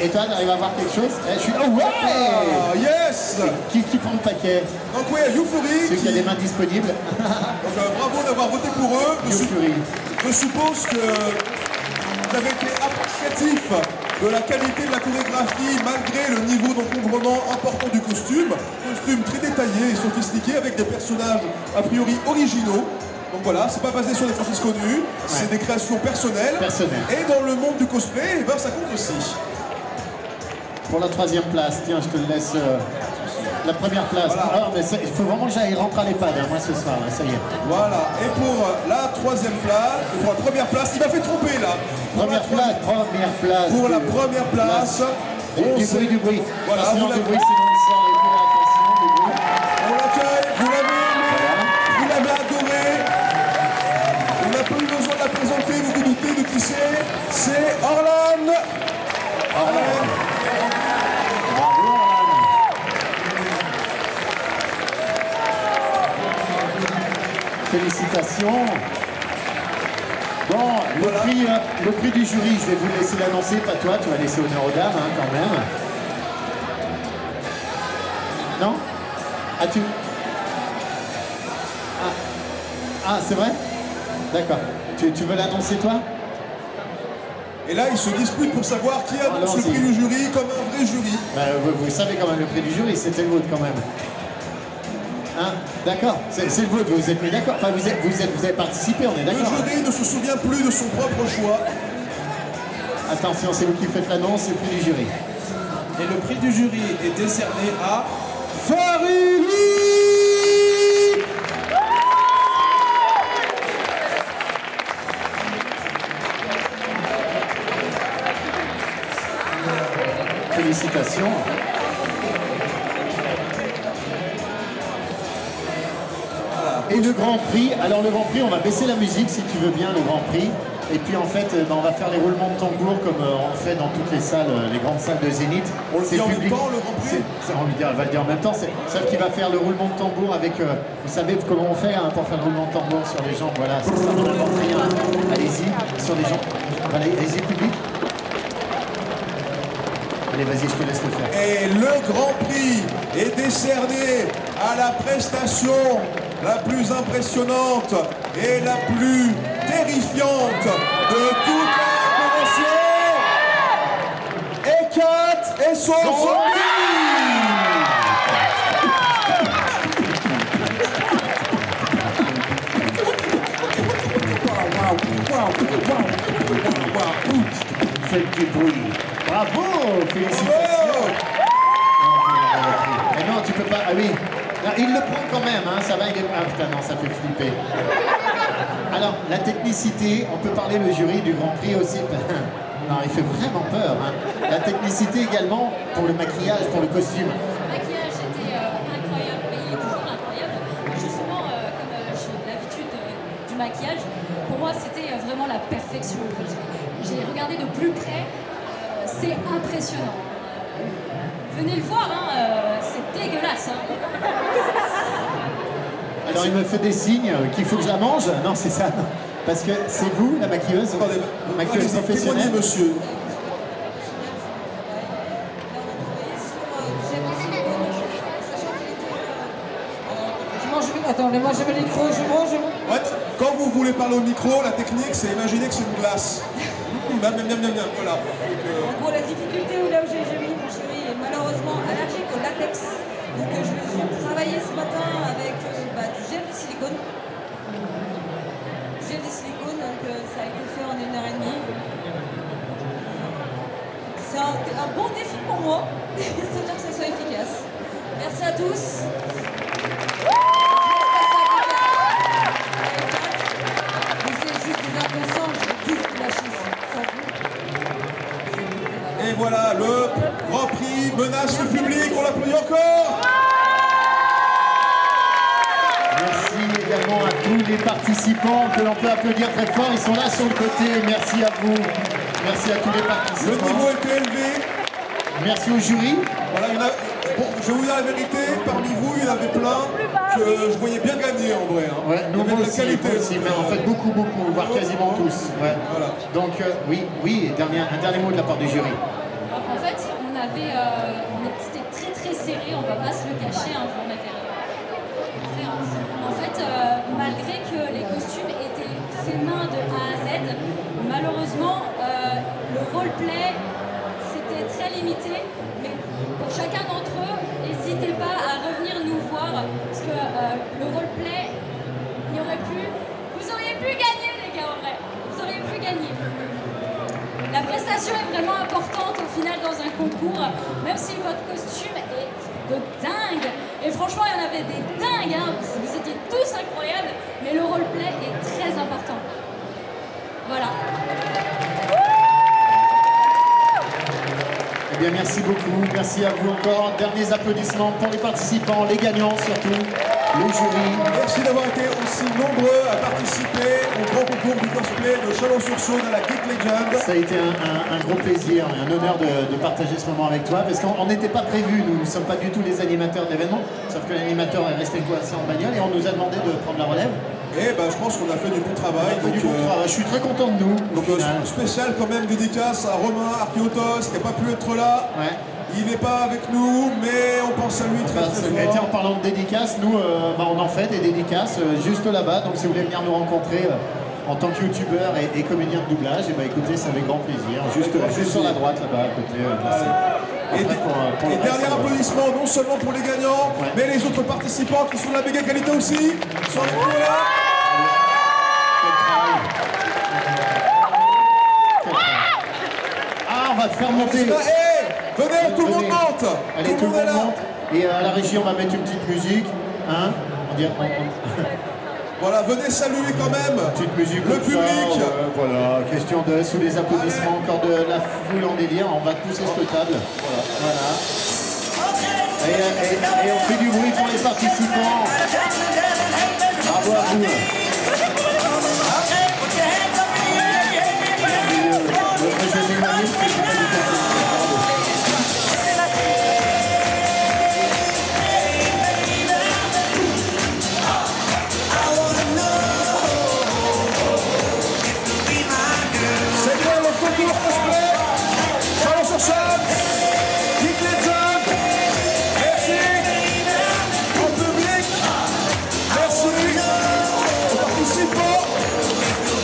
Et toi, t'arrives à voir quelque chose? Je suis... Oh ouais! Yes! Qui prend le paquet? Donc oui, You Fury. Celui qui a des mains disponibles. Donc bravo d'avoir voté pour eux. You Fury. Je suppose que vous avez été appréciatif de la qualité de la chorégraphie malgré le niveau d'encombrement important du costume. Costume très détaillé et sophistiqué avec des personnages a priori originaux. Donc voilà, c'est pas basé sur des franchises connues, c'est des créations personnelles. Et dans le monde du cosplay, eh ben, ça compte aussi. Pour la 3e place, tiens, je te le laisse. La première place. Voilà. Ah, mais il faut vraiment que j'aille rentrer à l'EHPAD, hein, moi ce soir, là, ça y est. Voilà, et pour la 3e place, et pour la première place, il m'a fait tromper là. Première place. Pour la première place. Du bruit. Voilà, sinon, du bruit, sinon on sort les bruits. Attention, du bruit. On l'accueille, vous l'avez aimé, vous l'avez adoré. On n'a pas eu besoin de la présenter, vous vous doutez de qui c'est Orlan. Orlan. Bravo, Orlan. Félicitations. Bon, le prix du jury, je vais vous laisser l'annoncer, pas toi, tu vas laisser honneur aux dames, hein, quand même. Non? As-tu? Ah, c'est vrai? D'accord. Tu veux l'annoncer, toi? Et là, ils se disputent pour savoir qui annonce le prix du jury comme un vrai jury. Vous savez quand même, le prix du jury, c'était le vôtre quand même. Hein? D'accord, c'est le vôtre, vous êtes mis d'accord. Enfin, vous avez participé, on est d'accord. Le jury ne se souvient plus de son propre choix. Attention, c'est vous qui faites l'annonce, c'est le prix du jury. Et le prix du jury est décerné à Farid. Félicitations. Et le Grand Prix, alors le Grand Prix, on va baisser la musique si tu veux bien, le Grand Prix. Et puis en fait, on va faire les roulements de tambour comme on le fait dans toutes les salles, les grandes salles de Zénith. On le dit en même temps, le Grand Prix? On va le dire en même temps, c'est celle qui va faire le roulement de tambour avec, vous savez comment on fait hein, pour faire le roulement de tambour sur les jambes, voilà, c'est ça, on n'invente rien. Allez-y, sur les jambes, allez-y public. Allez, vas-y, je te laisse le faire. Et le Grand Prix est décerné à la prestation la plus impressionnante et la plus terrifiante de toute la convention. Hécate et son zombie. Faites du bruit. Bravo, félicitations. Mais non, tu peux pas. Ah oui. Non, il le prend quand même, hein, ça va, il est... Ah putain, non, ça fait flipper. Alors, la technicité, on peut parler le jury du Grand Prix aussi. Non, il fait vraiment peur. Hein. La technicité également pour le maquillage, pour le costume. Le maquillage était incroyable, mais il est toujours incroyable. Justement, comme j'ai l'habitude du maquillage, pour moi c'était vraiment la perfection. J'ai regardé de plus près, c'est impressionnant. Venez le voir, hein, c'est dégueulasse. Hein. Alors il me fait des signes qu'il faut que je la mange. Non, c'est ça. Parce que c'est vous, la maquilleuse, maquilleuse professionnelle. Monsieur. Attends, moi j'ai le micro, je mange. Ouais, quand vous voulez parler au micro, la technique c'est imaginer que c'est une glace. Voilà. En gros, la difficulté là où j'ai mis, mon chéri est malheureusement allergique au latex. Donc je me suis travaillé ce matin avec du gel de silicone. Du gel de silicone, donc ça a été fait en 1h30. C'est un bon défi pour moi, c'est-à-dire que ça soit efficace. Merci à tous. Et voilà, le Grand Prix menace le public, on l'applaudit encore. Merci également à tous les participants que l'on peut applaudir très fort, ils sont là sur le côté, merci à vous. Merci à tous les participants. Le niveau était élevé. Merci au jury. Voilà, bon, je vais vous dire la vérité, parmi vous, il y en avait plein que je voyais bien gagner en vrai. Hein. Ouais, nous aussi, mais en fait beaucoup, voire quasiment tous. Ouais. Voilà. Donc oui, un dernier mot de la part du jury. En fait, c'était très serré, on va pas se le cacher, hein, pour mettre en fait, malgré que les costumes étaient faits main de A à Z, malheureusement, le roleplay concentration est vraiment importante au final dans un concours, même si votre costume est de dingue. Et franchement, il y en avait des dingues, hein. Vous étiez tous incroyables, mais le roleplay est très important. Voilà. Eh bien, merci beaucoup. Merci à vous encore. Derniers applaudissements pour les participants, les gagnants surtout, le jury. Merci d'avoir été aussi nombreux à participer au grand concours du cosplay de Chalon-sur-Saône à la Geek Legend. Ça a été un gros plaisir et un honneur de partager ce moment avec toi, parce qu'on n'était pas prévus, nous ne sommes pas du tout les animateurs de l'événement, sauf que l'animateur est resté coincé en bagnole et on nous a demandé de prendre la relève. Et ben, je pense qu'on a fait du bon travail. Je suis très content de nous. Donc spécial quand même, dédicace à Romain Archiotos qui n'a pas pu être là. Ouais. Il n'est pas avec nous, mais on pense à lui très fort. En parlant de dédicaces, nous on en fait des dédicaces juste là-bas, donc si vous voulez venir nous rencontrer en tant que youtubeur et comédien de doublage, et écoutez, c'est avec grand plaisir. Juste sur la droite là-bas à côté. Et dernier applaudissement, non seulement pour les gagnants, mais les autres participants qui sont de la méga qualité aussi, sont avec nous là. Ah, on va faire monter. Venez, tout le monde monte. Allez, tout le monde monte. Et à la régie, on va mettre une petite musique. Hein, Voilà, venez saluer quand même petite musique le public. Voilà, question de sous les applaudissements, encore de la foule en délire. On va pousser cette table. Voilà. Et on fait du bruit pour les participants. Bravo à vous.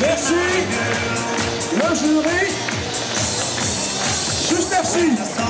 Merci, le jury, juste merci.